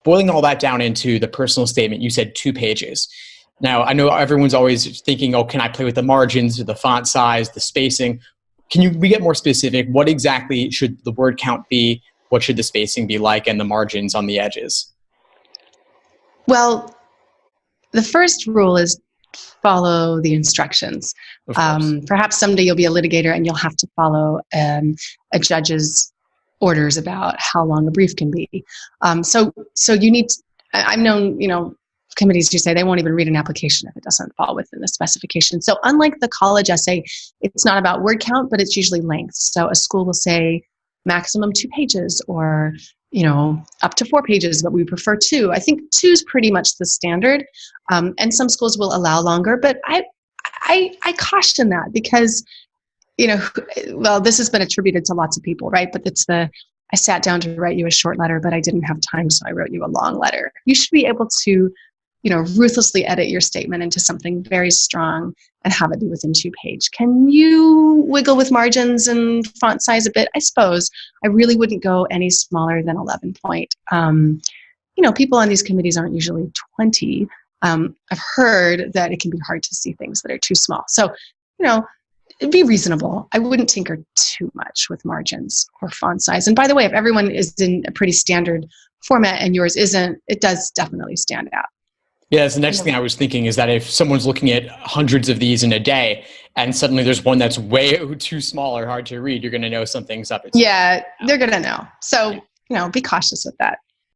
boiling all that down into the personal statement, you said 2 pages. Now, I know everyone's always thinking, oh, can I play with the margins, the font size, the spacing? We get more specific? What exactly should the word count be? What should the spacing be like, and the margins on the edges? Well, the first rule is follow the instructions. Perhaps someday you'll be a litigator and you'll have to follow a judge's orders about how long a brief can be. So you need to, I've known, committees who say they won't even read an application if it doesn't fall within the specification. So unlike the college essay, it's not about word count, but it's usually length. So a school will say maximum 2 pages, or up to 4 pages, but we prefer 2. I think 2 is pretty much the standard. And some schools will allow longer, but I caution that because, this has been attributed to lots of people, right? But I sat down to write you a short letter, but I didn't have time, so I wrote you a long letter. You should be able to, ruthlessly edit your statement into something very strong and have it be within 2 pages. Can you wiggle with margins and font size a bit? I suppose. I really wouldn't go any smaller than 11 point. People on these committees aren't usually 20. I've heard that it can be hard to see things that are too small. So, be reasonable. I wouldn't tinker too much with margins or font size. And by the way, if everyone is in a pretty standard format and yours isn't, it does definitely stand out. Yeah, that's the next thing I was thinking, is that if someone's looking at hundreds of these in a day and suddenly there's one that's way too small or hard to read, you're going to know something's up. Yeah, they're going to know. So, be cautious with that.